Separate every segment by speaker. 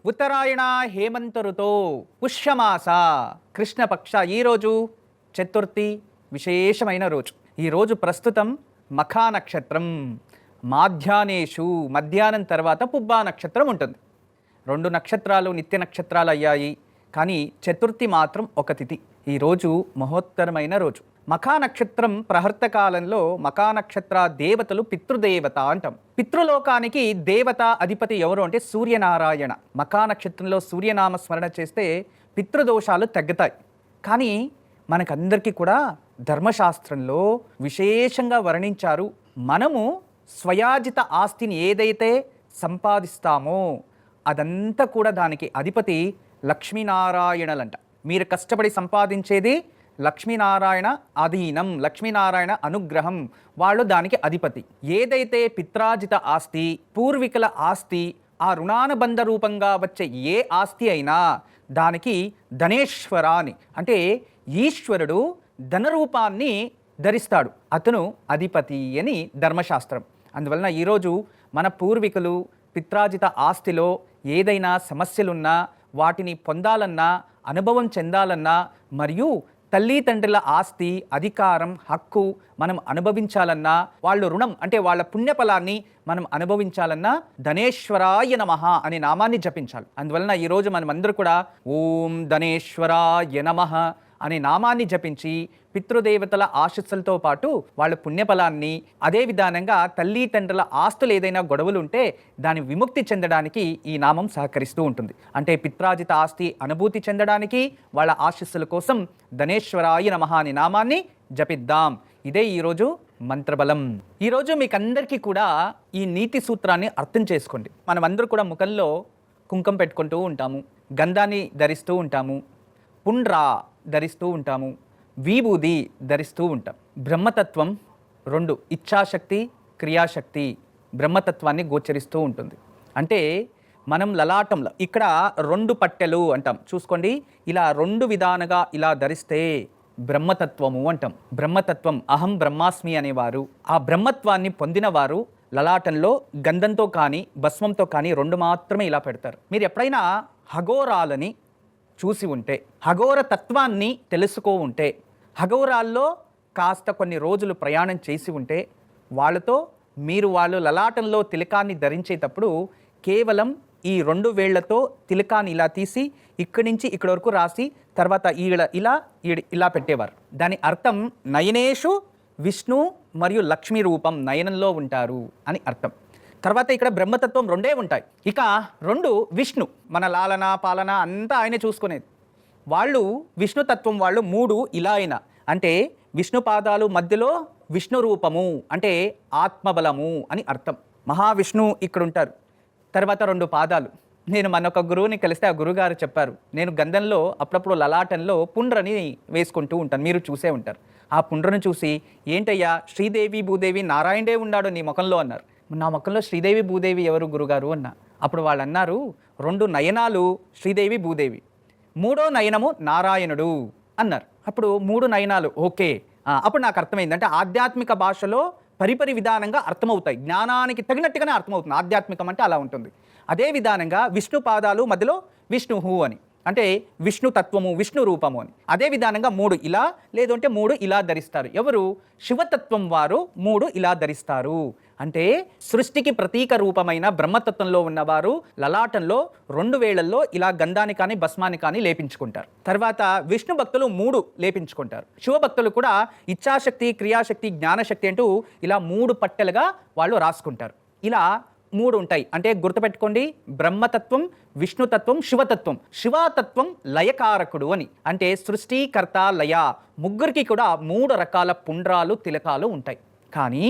Speaker 1: ఉత్తరాయణ హేమంత ఋతో పుష్యమాస కృష్ణపక్ష ఈరోజు చతుర్థి విశేషమైన రోజు. ఈరోజు ప్రస్తుతం మఖా నక్షత్రం, మాధ్యానేషు మధ్యాహ్నం తర్వాత పుబ్బా నక్షత్రం ఉంటుంది. 2 నక్షత్రాలు నిత్య నక్షత్రాలు అయ్యాయి, కానీ చతుర్థి మాత్రం ఒక తిథి. ఈరోజు మహోత్తరమైన రోజు. మఖా నక్షత్రం ప్రహర్త కాలంలో మఖా నక్షత్ర దేవతలు పితృదేవత అంటాం. పితృలోకానికి దేవత అధిపతి ఎవరు అంటే సూర్యనారాయణ. మఖా నక్షత్రంలో సూర్యనామ స్మరణ చేస్తే పితృదోషాలు తగ్గుతాయి. కానీ మనకందరికీ కూడా ధర్మశాస్త్రంలో విశేషంగా వర్ణించారు, మనము స్వయాజిత ఆస్తిని ఏదైతే సంపాదిస్తామో అదంతా కూడా దానికి అధిపతి లక్ష్మీనారాయణలంట. మీరు కష్టపడి సంపాదించేది లక్ష్మీనారాయణ అధీనం, లక్ష్మీనారాయణ అనుగ్రహం, వాళ్ళు దానికి అధిపతి. ఏదైతే పిత్రాజిత ఆస్తి, పూర్వీకుల ఆస్తి, ఆ రుణానుబంధ రూపంగా వచ్చే ఏ ఆస్తి అయినా దానికి ధనేశ్వర అని, అంటే ఈశ్వరుడు ధనరూపాన్ని ధరిస్తాడు, అతను అధిపతి అని ధర్మశాస్త్రం. అందువలన ఈరోజు మన పూర్వీకులు పిత్రాజిత ఆస్తిలో ఏదైనా సమస్యలున్నా, వాటిని పొందాలన్నా, అనుభవం చెందాలన్నా, మరియు తల్లిదండ్రుల ఆస్తి, అధికారం, హక్కు మనం అనుభవించాలన్నా, వాళ్ళు రుణం అంటే వాళ్ళ పుణ్యఫలాన్ని మనం అనుభవించాలన్నా ధనేశ్వరాయ నమః అనే నామాన్ని జపించాలి. అందువలన ఈరోజు మనం అందరూ కూడా ఓం ధనేశ్వరాయ నమః అనే నామాన్ని జపించి పితృదేవతల ఆశీస్సులతో పాటు వాళ్ళ పుణ్యఫలాన్ని, అదే విధానంగా తల్లిదండ్రుల ఆస్తులు ఏదైనా గొడవలు ఉంటే దాని విముక్తి చెందడానికి ఈ నామం సహకరిస్తూ ఉంటుంది. అంటే పిత్రాజిత ఆస్తి అనుభూతి చెందడానికి వాళ్ళ ఆశీస్సుల కోసం ధనేశ్వరాయ నమః అనే నామాన్ని జపిద్దాం. ఇదే ఈరోజు మంత్రబలం. ఈరోజు మీకు అందరికీ కూడా ఈ నీతి సూత్రాన్ని అర్థం చేసుకోండి. మనమందరూ కూడా ముఖంలో కుంకుమ పెట్టుకుంటూ ఉంటాము, గంధాన్ని ధరిస్తూ ఉంటాము, పుండ్రా ధరిస్తూ ఉంటాము, విభూది ధరిస్తూ ఉంటాం. బ్రహ్మతత్వం 2 ఇచ్ఛాశక్తి, క్రియాశక్తి బ్రహ్మతత్వాన్ని గోచరిస్తూ ఉంటుంది. అంటే మనం లలాటంలో ఇక్కడ 2 పట్టెలు అంటాం, చూసుకోండి. ఇలా 2 విధాలుగా ఇలా ధరిస్తే బ్రహ్మతత్వము అంటాం. బ్రహ్మతత్వం అహం బ్రహ్మాస్మి అనేవారు, ఆ బ్రహ్మత్వాన్ని పొందిన వారు లలాటంలో గంధంతో కానీ భస్మంతో కానీ 2 మాత్రమే ఇలా పెడతారు. మీరు ఎప్పుడైనా హగోరాలని చూసి ఉంటే, హగోర తత్వాన్ని తెలుసుకో ఉంటే, హగోరాల్లో కాస్త కొన్ని రోజులు ప్రయాణం చేసి ఉంటే, వాళ్ళు లలాటంలో తిలకాన్ని ధరించేటప్పుడు కేవలం ఈ 2 వేళ్లతో తిలకాన్ని ఇలా తీసి ఇక్కడి నుంచి ఇక్కడి వరకు రాసి తర్వాత ఇలా పెట్టేవారు. దాని అర్థం నయనేషు విష్ణు మరియు లక్ష్మీ రూపం, నయనంలో ఉంటారు అని అర్థం. తర్వాత ఇక్కడ బ్రహ్మతత్వం 2 ఉంటాయి. ఇక 2 విష్ణు, మన లాలన పాలన అంతా ఆయనే చూసుకునేది. వాళ్ళు విష్ణుతత్వం వాళ్ళు 3 ఇలా అయినా, అంటే విష్ణు పాదాలు మధ్యలో విష్ణు రూపము అంటే ఆత్మబలము అని అర్థం. మహావిష్ణు ఇక్కడ ఉంటారు. తర్వాత 2 పాదాలు. నేను మనొక గురువుని కలిస్తే ఆ గురుగారు చెప్పారు, నేను గంధంలో అప్పుడప్పుడు లలాటంలో పుండ్రని వేసుకుంటూ ఉంటాను, మీరు చూసే ఉంటారు. ఆ పుండ్రను చూసి, ఏంటయ్యా శ్రీదేవి భూదేవి నారాయణే ఉన్నాడు నీ ముఖంలో అన్నారు. నా ముఖంలో శ్రీదేవి భూదేవి ఎవరు గురుగారు అన్నా. అప్పుడు వాళ్ళు అన్నారు, 2 నయనాలు శ్రీదేవి భూదేవి, 3వ నయనము నారాయణుడు అన్నారు. అప్పుడు 3 నయనాలు ఓకే. అప్పుడు నాకు అర్థమైంది, అంటే ఆధ్యాత్మిక భాషలో పరిపరి విధానంగా అర్థమవుతాయి, జ్ఞానానికి తగినట్టుగానే అర్థమవుతుంది. ఆధ్యాత్మికం అంటే అలా ఉంటుంది. అదే విధానంగా విష్ణు పాదాలు మధ్యలో విష్ణుహు అని, అంటే విష్ణు తత్వము విష్ణు రూపము అని. అదే విధానంగా 3 ఇలా, లేదంటే 3 ఇలా ధరిస్తారు. ఎవరు? శివతత్వం వారు 3 ఇలా ధరిస్తారు. అంటే సృష్టికి ప్రతీక రూపమైన బ్రహ్మతత్వంలో ఉన్నవారు లలాటంలో 2 వేళ్లలో ఇలా గంధాన్ని కానీ భస్మాన్ని కానీ లేపించుకుంటారు. తర్వాత విష్ణు భక్తులు 3 లేపించుకుంటారు. శివభక్తులు కూడా ఇచ్ఛాశక్తి, క్రియాశక్తి, జ్ఞానశక్తి అంటూ ఇలా 3 పట్టెలుగా వాళ్ళు రాసుకుంటారు. ఇలా 3 ఉంటాయి. అంటే గుర్తుపెట్టుకోండి, బ్రహ్మతత్వం, విష్ణుతత్వం, శివతత్వం. శివతత్వం లయకారకుడు అని, అంటే సృష్టికర్త లయ. ముగ్గురికి కూడా 3 రకాల పుండ్రాలు తిలకాలు ఉంటాయి. కానీ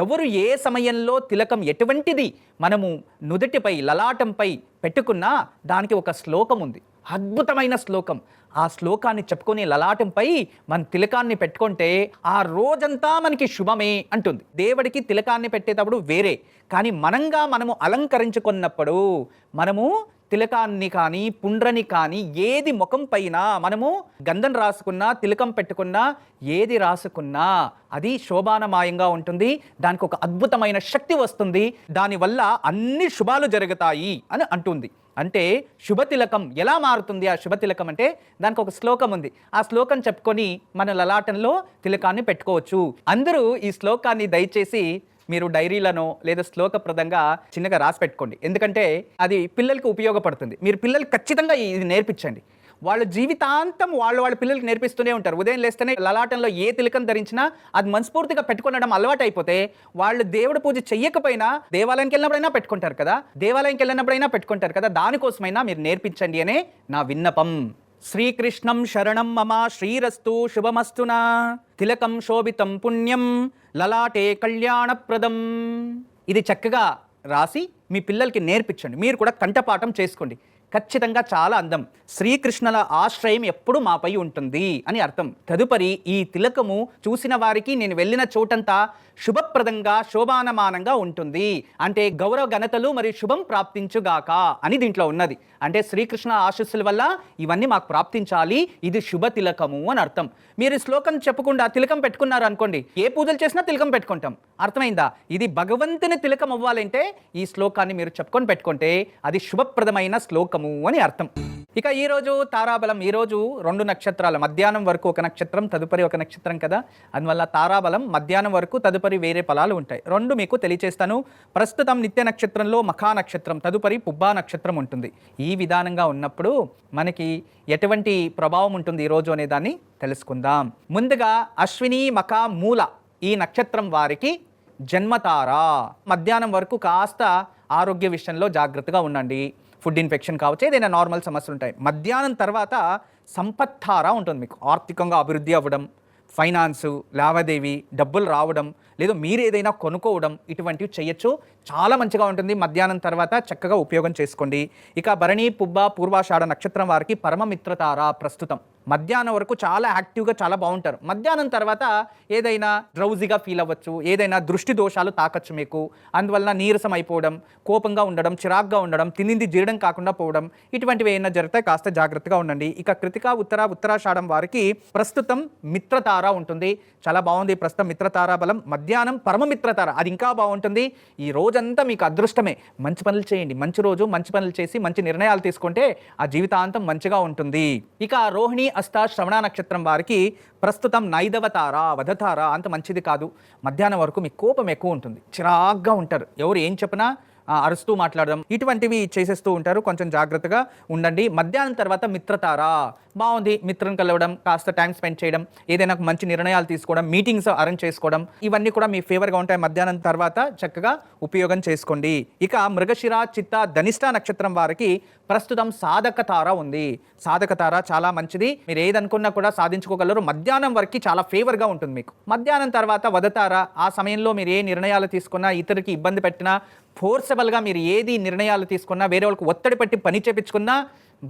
Speaker 1: ఎవరు ఏ సమయంలో తిలకం ఎటువంటిది మనము నుదుటిపై లలాటంపై పెట్టుకున్నా దానికి ఒక శ్లోకం ఉంది, అద్భుతమైన శ్లోకం. ఆ శ్లోకాన్ని చెప్పుకొని లలాటంపై మన తిలకాన్ని పెట్టుకుంటే ఆ రోజంతా మనకి శుభమే అంటుంది. దేవుడికి తిలకాన్ని పెట్టేటప్పుడు వేరే, కానీ మనము అలంకరించుకున్నప్పుడు మనము తిలకాన్ని కానీ పుండ్రని కానీ ఏది ముఖం పైన మనము గంధం రాసుకున్నా, తిలకం పెట్టుకున్నా, ఏది రాసుకున్నా అది శోభానమాయంగా ఉంటుంది. దానికి ఒక అద్భుతమైన శక్తి వస్తుంది. దానివల్ల అన్ని శుభాలు జరుగుతాయి అని అంటుంది. అంటే శుభతిలకం ఎలా మారుతుంది? ఆ శుభతిలకం అంటే దానికి ఒక శ్లోకం ఉంది. ఆ శ్లోకం చెప్పుకొని మన లలాటంలో తిలకాన్ని పెట్టుకోవచ్చు. అందరూ ఈ శ్లోకాన్ని దయచేసి మీరు డైరీలను లేదా శ్లోకప్రదంగా చిన్నగా రాసి పెట్టుకోండి. ఎందుకంటే అది పిల్లలకు ఉపయోగపడుతుంది. మీరు పిల్లలకు ఖచ్చితంగా ఇది నేర్పించండి. వాళ్ళ జీవితాంతం వాళ్ళ పిల్లలకి నేర్పిస్తూనే ఉంటారు. ఉదయం లేస్తేనే లలాటంలో ఏ తిలకం ధరించినా అది మనస్ఫూర్తిగా పెట్టుకోవడం అలవాటు అయిపోతే వాళ్ళు దేవుడి పూజ చెయ్యకపోయినా దేవాలయానికి వెళ్ళినప్పుడైనా పెట్టుకుంటారు కదా, దానికోసమైనా మీరు నేర్పించండి అనే నా విన్నపం. శ్రీకృష్ణం శరణం మమ శ్రీరస్తు శుభమస్తునా తిలకం శోభితం పుణ్యం లలాటే కళ్యాణప్రదం. ఇది చక్కగా రాసి మీ పిల్లలకి నేర్పించండి. మీరు కూడా కంఠపాఠం చేసుకోండి. ఖచ్చితంగా చాలా అందం. శ్రీకృష్ణుల ఆశ్రయం ఎప్పుడు మాపై ఉంటుంది అని అర్థం. తదుపరి ఈ తిలకము చూసిన వారికి నేను వెళ్ళిన చోటంతా శుభప్రదంగా శోభానమానంగా ఉంటుంది. అంటే గౌరవ ఘనతలు మరియు శుభం ప్రాప్తించుగాక అని దీంట్లో ఉన్నది. అంటే శ్రీకృష్ణ ఆశీస్సుల వల్ల ఇవన్నీ మాకు ప్రాప్తించాలి, ఇది శుభ తిలకము అని అర్థం. మీరు శ్లోకం చెప్పకుండా తిలకం పెట్టుకున్నారు అనుకోండి, ఏ పూజలు చేసినా తిలకం పెట్టుకుంటాం. అర్థమైందా? ఇది భగవంతుని తిలకం అవ్వాలంటే ఈ శ్లోకాన్ని మీరు చెప్పుకొని పెట్టుకుంటే అది శుభప్రదమైన శ్లోకము అని అర్థం. ఇక ఈరోజు తారాబలం, ఈరోజు 2 నక్షత్రాలు, మధ్యాహ్నం వరకు ఒక నక్షత్రం, తదుపరి ఒక నక్షత్రం కదా, అందువల్ల తారాబలం మధ్యాహ్నం వరకు, తదుపరి వేరే ఫలాలు ఉంటాయి. 2 మీకు తెలియచేస్తాను. ప్రస్తుతం నిత్య నక్షత్రంలో మఖా నక్షత్రం, తదుపరి పుబ్బా నక్షత్రం ఉంటుంది. ఈ విధానంగా ఉన్నప్పుడు మనకి ఎటువంటి ప్రభావం ఉంటుంది ఈరోజు అనే దాన్ని తెలుసుకుందాం. ముందుగా అశ్విని మఖ మూల ఈ నక్షత్రం వారికి జన్మతారా. మధ్యాహ్నం వరకు కాస్త ఆరోగ్య విషయంలో జాగ్రత్తగా ఉండండి. ఫుడ్ ఇన్ఫెక్షన్ కావచ్చు, ఏదైనా నార్మల్ సమస్యలు ఉంటాయి. మధ్యాహ్నం తర్వాత సంపత్తారా ఉంటుంది. మీకు ఆర్థికంగా అభివృద్ధి అవ్వడం, ఫైనాన్సు లావాదేవీ, డబ్బులు రావడం, లేదా మీరు ఏదైనా కొనుక్కోవడం, ఇటువంటివి చేయొచ్చు. చాలా మంచిగా ఉంటుంది. మధ్యాహ్నం తర్వాత చక్కగా ఉపయోగం చేసుకోండి. ఇక భరణి పుబ్బ పూర్వాషాఢ నక్షత్రం వారికి పరమమిత్రతారా ప్రస్తుతం. మధ్యాహ్నం వరకు చాలా యాక్టివ్గా చాలా బాగుంటారు. మధ్యాహ్నం తర్వాత ఏదైనా డ్రౌజీగా ఫీల్ అవ్వచ్చు, ఏదైనా దృష్టి దోషాలు తాకచ్చు మీకు. అందువలన నీరసం అయిపోవడం, కోపంగా ఉండడం, చిరాగ్గా ఉండడం, తినింది జీర్ణం కాకుండా పోవడం, ఇటువంటివి ఏమైనా జరిగితే కాస్త జాగ్రత్తగా ఉండండి. ఇక కృతిక ఉత్తరాషాఢం వారికి ప్రస్తుతం మిత్రతార ఉంటుంది. చాలా బాగుంది ప్రస్తుతం మిత్రతారా బలం. మధ్యాహ్నం పరమమిత్రతార, అది ఇంకా బాగుంటుంది. ఈ రోజంతా మీకు అదృష్టమే. మంచి పనులు చేయండి, మంచి రోజు, మంచి పనులు చేసి మంచి నిర్ణయాలు తీసుకుంటే ఆ జీవితాంతం మంచిగా ఉంటుంది. ఇక రోహిణి అస్త శ్రవణ నక్షత్రం వారికి ప్రస్తుతం నైదవతార వధతార అంత మంచిది కాదు. మధ్యాహ్నం వరకు మీకు కోపం ఎక్కువ ఉంటుంది, చిరాగ్గా ఉంటారు, ఎవరు ఏం చెప్పినా అరుస్తూ మాట్లాడడం, ఇటువంటివి చేసేస్తూ ఉంటారు. కొంచెం జాగ్రత్తగా ఉండండి. మధ్యాహ్నం తర్వాత మిత్రతారా బాగుంది. మిత్రులను కలవడం, కాస్త టైం స్పెండ్ చేయడం, ఏదైనా మంచి నిర్ణయాలు తీసుకోవడం, మీటింగ్స్ అరేంజ్ చేసుకోవడం, ఇవన్నీ కూడా మీ ఫేవర్గా ఉంటాయి. మధ్యాహ్నం తర్వాత చక్కగా ఉపయోగం చేసుకోండి. ఇక మృగశిర చిత్త ధనిష్ట నక్షత్రం వారికి ప్రస్తుతం సాధక తార ఉంది. సాధక తార చాలా మంచిది. మీరు ఏదనుకున్నా కూడా సాధించుకోగలరు. మధ్యాహ్నం వరకు చాలా ఫేవర్గా ఉంటుంది మీకు. మధ్యాహ్నం తర్వాత వదతార, ఆ సమయంలో మీరు ఏ నిర్ణయాలు తీసుకున్నా, ఇతరులకి ఇబ్బంది పెట్టినా, ఫోర్సబుల్గా మీరు ఏది నిర్ణయాలు తీసుకున్నా, వేరే వాళ్ళకి ఒత్తిడి పెట్టి పని చేపించుకున్నా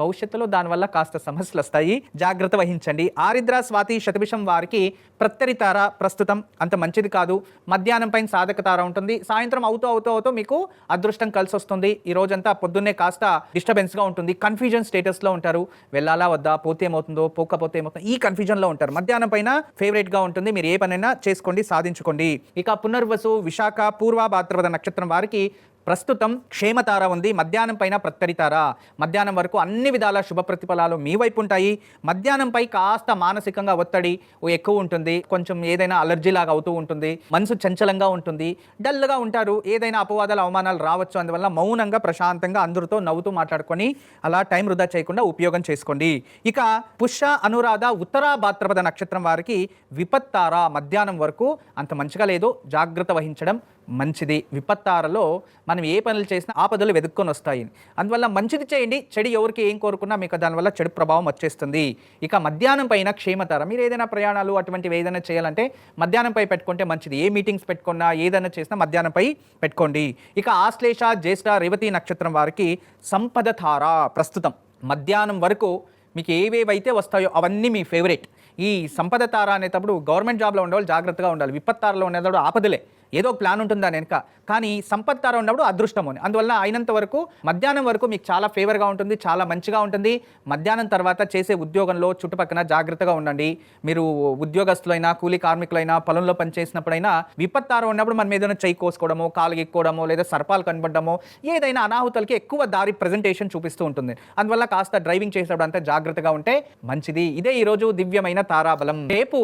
Speaker 1: భవిష్యత్తులో దానివల్ల కాస్త సమస్యలు వస్తాయి, జాగ్రత్త వహించండి. ఆరిద్ర స్వాతి శతభిషం వారికి ప్రత్తరితార ప్రస్తుతం అంత మంచిది కాదు. మధ్యాహ్నం పైన సాధక తార ఉంటుంది. సాయంత్రం అవుతూ మీకు అదృష్టం కలిసి వస్తుంది. ఈ రోజంతా పొద్దున్నే కాస్త డిస్టర్బెన్స్గా ఉంటుంది, కన్ఫ్యూజన్ స్టేటస్లో ఉంటారు. వెళ్ళాలా వద్దా, పోతే ఏమవుతుందో, పోకపోతే ఏమవుతుందో, ఈ కన్ఫ్యూజన్లో ఉంటారు. మధ్యాహ్నం పైన ఫేవరెట్గా ఉంటుంది. మీరు ఏ పనైనా చేసుకోండి, సాధించుకోండి. ఇక పునర్వసు విశాఖ పూర్వ భాద్రపద నక్షత్రం వారికి ప్రస్తుతం క్షేమతార ఉంది. మధ్యాహ్నం పైన ప్రత్తరితార. మధ్యాహ్నం వరకు అన్ని విధాల శుభ ప్రతిఫలాలు మీ వైపు ఉంటాయి. మధ్యాహ్నంపై కాస్త మానసికంగా ఒత్తిడి ఎక్కువ ఉంటుంది. కొంచెం ఏదైనా అలర్జీ లాగా అవుతూ ఉంటుంది. మనసు చంచలంగా ఉంటుంది, డల్గా ఉంటారు. ఏదైనా అపవాదాలు అవమానాలు రావచ్చు. అందువల్ల మౌనంగా ప్రశాంతంగా అందరితో నవ్వుతూ మాట్లాడుకొని అలా టైం వృధా చేయకుండా ఉపయోగం చేసుకోండి. ఇక పుష్య అనురాధ ఉత్తర భాద్రపద నక్షత్రం వారికి విపత్తార. మధ్యాహ్నం వరకు అంత మంచిగా లేదు, జాగ్రత్త వహించడం మంచిది. విపత్తారలో మనం ఏ పనులు చేసినా ఆపదలు వెతుక్కొని వస్తాయి. అందువల్ల మంచిది చేయండి. చెడు ఎవరికి ఏం కోరుకున్నా మీకు దానివల్ల చెడు ప్రభావం వచ్చేస్తుంది. ఇక మధ్యాహ్నం పైన క్షేమతార. మీరు ఏదైనా ప్రయాణాలు అటువంటివి ఏదైనా చేయాలంటే మధ్యాహ్నంపై పెట్టుకుంటే మంచిది. ఏ మీటింగ్స్ పెట్టుకున్నా, ఏదైనా చేసినా మధ్యాహ్నంపై పెట్టుకోండి. ఇక ఆశ్లేష జ్యేష్ఠ రేవతి నక్షత్రం వారికి సంపద తార. ప్రస్తుతం మధ్యాహ్నం వరకు మీకు ఏవేవైతే వస్తాయో అవన్నీ మీ ఫేవరెట్. ఈ సంపద తార అనేటప్పుడు గవర్నమెంట్ జాబ్లో ఉండేవాళ్ళు జాగ్రత్తగా ఉండాలి. విపత్తారలో ఉండేటప్పుడు ఆపదలే. ఏదో ఒక ప్లాన్ ఉంటుంది దాని వెనుక. కానీ సంపత్తార ఉన్నప్పుడు అదృష్టం అని. అందువల్ల అయినంత వరకు మధ్యాహ్నం వరకు మీకు చాలా ఫేవర్గా ఉంటుంది, చాలా మంచిగా ఉంటుంది. మధ్యాహ్నం తర్వాత చేసే ఉద్యోగంలో చుట్టుపక్కల జాగ్రత్తగా ఉండండి. మీరు ఉద్యోగస్తులైనా, కూలీ కార్మికులైనా, పొలంలో పనిచేసినప్పుడైనా విపత్తార ఉన్నప్పుడు మనం ఏదైనా చెయ్యి కోసుకోవడమో, కాలు ఎక్కుకోవడమో, లేదా సర్పాలు కనబడడమో, ఏదైనా అనాహుతాలకి ఎక్కువ దారి ప్రజెంటేషన్ చూపిస్తూ ఉంటుంది. అందువల్ల కాస్త డ్రైవింగ్ చేసేటప్పుడు అంతా జాగ్రత్తగా ఉంటే మంచిది. ఇదే ఈరోజు దివ్యమైన తారాబలం. రేపు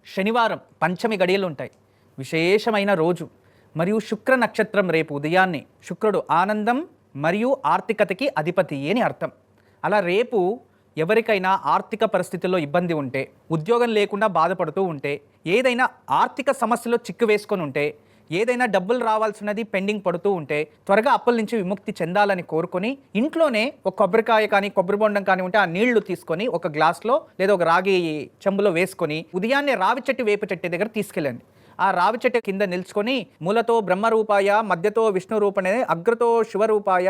Speaker 1: శనివారం పంచమి గడియలు ఉంటాయి, విశేషమైన రోజు. మరియు శుక్ర నక్షత్రం రేపు ఉదయాన్నే. శుక్రుడు ఆనందం మరియు ఆర్థికతకి అధిపతి అని అర్థం. అలా రేపు ఎవరికైనా ఆర్థిక పరిస్థితుల్లో ఇబ్బంది ఉంటే, ఉద్యోగం లేకుండా బాధపడుతూ ఉంటే, ఏదైనా ఆర్థిక సమస్యలో చిక్కు వేసుకొని ఉంటే, ఏదైనా డబ్బులు రావాల్సినది పెండింగ్ పడుతూ ఉంటే త్వరగా అప్పుల నుంచి విముక్తి చెందాలని కోరుకొని ఇంట్లోనే ఒక కొబ్బరికాయ కానీ కొబ్బరి బొండం కానీ ఉంటే ఆ నీళ్లు తీసుకొని ఒక గ్లాస్లో లేదా ఒక రాగి చెంబులో వేసుకొని ఉదయాన్నే రావి చెట్టు వేప చెట్టు దగ్గర తీసుకెళ్ళండి. ఆ రావి చెట్టు కింద నిల్చుకొని మూలతో బ్రహ్మరూపాయ, మధ్యతో విష్ణు రూపనే, అగ్రతో శివరూపాయ,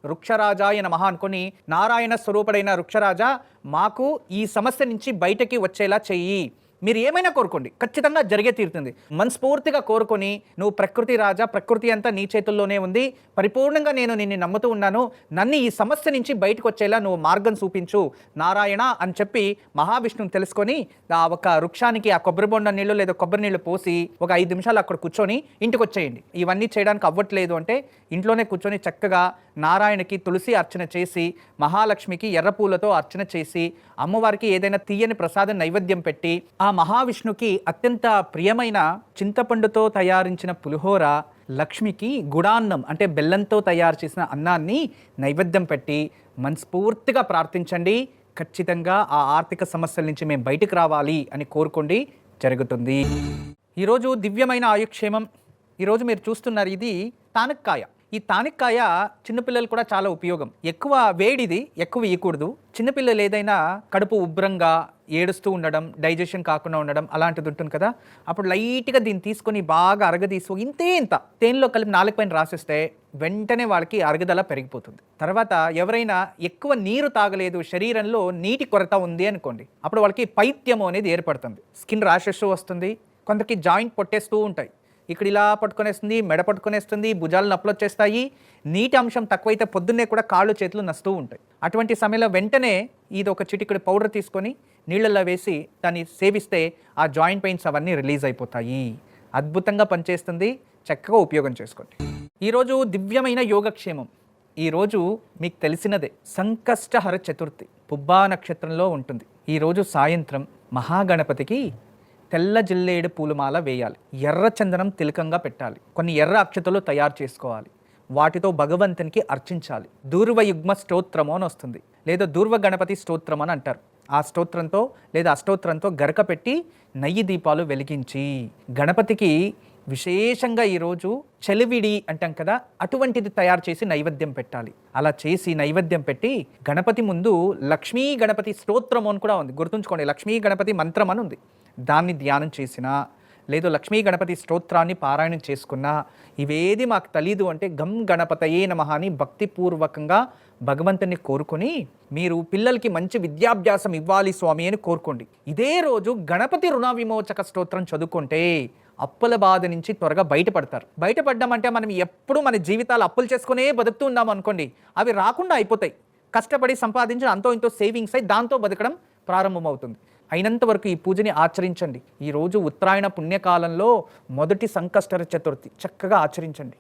Speaker 1: వృక్షరాజాయ నమః అనుకొని, నారాయణ స్వరూపుడైన వృక్షరాజా మాకు ఈ సమస్య నుంచి బయటకి వచ్చేలా చెయ్యి. మీరు ఏమైనా కోరుకోండి, ఖచ్చితంగా జరిగే తీరుతుంది. మనస్ఫూర్తిగా కోరుకొని, నువ్వు ప్రకృతి రాజా, ప్రకృతి అంతా నీ చేతుల్లోనే ఉంది, పరిపూర్ణంగా నేను నిన్ను నమ్ముతూ ఉన్నాను, నన్ను ఈ సమస్య నుంచి బయటకు వచ్చేలా నువ్వు మార్గం చూపించు నారాయణ అని చెప్పి మహావిష్ణువుని తెలుసుకొని ఆ ఒక వృక్షానికి ఆ కొబ్బరి బొండ నీళ్ళు లేదా కొబ్బరి నీళ్ళు పోసి ఒక 5 నిమిషాలు అక్కడ కూర్చొని ఇంటికి వచ్చేయండి. ఇవన్నీ చేయడానికి అవ్వట్లేదు అంటే ఇంట్లోనే కూర్చొని చక్కగా నారాయణకి తులసి అర్చన చేసి, మహాలక్ష్మికి ఎర్రపూలతో అర్చన చేసి, అమ్మవారికి ఏదైనా తీయని ప్రసాదం నైవేద్యం పెట్టి, ఆ మహావిష్ణుకి అత్యంత ప్రియమైన చింతపండుతో తయారించిన పులిహోర, లక్ష్మికి గుడాన్నం అంటే బెల్లంతో తయారు చేసిన అన్నాన్ని నైవేద్యం పెట్టి మనస్ఫూర్తిగా ప్రార్థించండి. ఖచ్చితంగా ఆ ఆర్థిక సమస్యల నుంచి మేము బయటికి రావాలి అని కోరుకోండి, జరుగుతుంది. ఈరోజు దివ్యమైన ఆయుక్షేమం. ఈరోజు మీరు చూస్తున్నారు, ఇది తానక్కాయ. ఈ తానిక్కాయ చిన్నపిల్లలు కూడా చాలా ఉపయోగం. ఎక్కువ వేడిది ఎక్కువ ఇవ్వకూడదు. చిన్నపిల్లలు ఏదైనా కడుపు ఉబ్బరంగా ఏడుస్తూ ఉండడం, డైజెషన్ కాకుండా ఉండడం అలాంటిది ఉంటుంది కదా, అప్పుడు లైట్గా దీన్ని తీసుకొని బాగా అరగదీసు ఇంత తేనెలో కలిపి నాలుగు పైన రాసేస్తే వెంటనే వాళ్ళకి అరుగుదల పెరిగిపోతుంది. తర్వాత ఎవరైనా ఎక్కువ నీరు తాగలేదు, శరీరంలో నీటి కొరత ఉంది అనుకోండి, అప్పుడు వాళ్ళకి పైత్యము అనేది ఏర్పడుతుంది. స్కిన్ ర్యాషెస్ వస్తుంది, కొందరికి జాయింట్ పొట్టేస్తూ ఉంటాయి, ఇక్కడ ఇలా పట్టుకొనేస్తుంది, మెడ పట్టుకొనేస్తుంది, భుజాలు నొప్పులు వచ్చేస్తాయి, నీటి అంశం తక్కువైతే పొద్దున్నే కూడా కాళ్ళు చేతులు నస్తూ ఉంటాయి. అటువంటి సమయంలో వెంటనే ఇది ఒక చిటికెడు పౌడర్ తీసుకొని నీళ్ళల్లో వేసి దాన్ని సేవిస్తే ఆ జాయింట్ పెయిన్స్ అవన్నీ రిలీజ్ అయిపోతాయి. అద్భుతంగా పనిచేస్తుంది, చక్కగా ఉపయోగం చేసుకోండి. ఈరోజు దివ్యమైన యోగక్షేమం. ఈరోజు మీకు తెలిసినదే సంకష్టహర చతుర్థి, పుబ్బా నక్షత్రంలో ఉంటుంది. ఈరోజు సాయంత్రం మహాగణపతికి తెల్ల జిల్లేడు పూలమాల వేయాలి, ఎర్ర చందనం తిలకంగా పెట్టాలి, కొన్ని ఎర్ర అక్షతలు తయారు చేసుకోవాలి, వాటితో భగవంతునికి అర్చించాలి. దూర్వయుగ్మ స్తోత్రము అని వస్తుంది, లేదా దూర్వ గణపతి స్తోత్రం అని అంటారు. ఆ స్తోత్రంతో లేదా అష్టోత్రంతో గరక పెట్టి నెయ్యి దీపాలు వెలిగించి గణపతికి విశేషంగా ఈరోజు చెలివిడి అంటాం కదా, అటువంటిది తయారు చేసి నైవేద్యం పెట్టాలి. అలా చేసి నైవేద్యం పెట్టి గణపతి ముందు లక్ష్మీ గణపతి స్తోత్రం అని కూడా ఉంది, గుర్తుంచుకోండి, లక్ష్మీ గణపతి మంత్రం అని ఉంది, దాన్ని ధ్యానం చేసినా లేదు లక్ష్మీ గణపతి స్తోత్రాన్ని పారాయణం చేసుకున్నా, ఇవేది మాకు తెలీదు అంటే గం గణపతయే నమః అని భక్తిపూర్వకంగా భగవంతుని కోరుకొని మీరు పిల్లలకి మంచి విద్యాభ్యాసం ఇవ్వాలి స్వామి అని కోరుకోండి. ఇదే రోజు గణపతి రుణ విమోచక స్తోత్రం చదువుకుంటే అప్పుల బాధ నుంచి త్వరగా బయటపడతారు. బయటపడ్డామంటే మనం ఎప్పుడు మన జీవితాలు అప్పులు చేసుకునే బతుకుతూ ఉన్నాం అనుకోండి, అవి రాకుండా అయిపోతాయి. కష్టపడి సంపాదించిన అంతో ఇంతో సేవింగ్స్ అయి దాంతో బతకడం ప్రారంభమవుతుంది. అయినంత వరకు ఈ పూజని ఆచరించండి. ఈరోజు ఉత్తరాయణ పుణ్యకాలంలో మొదటి సంకష్టహర చతుర్థి, చక్కగా ఆచరించండి.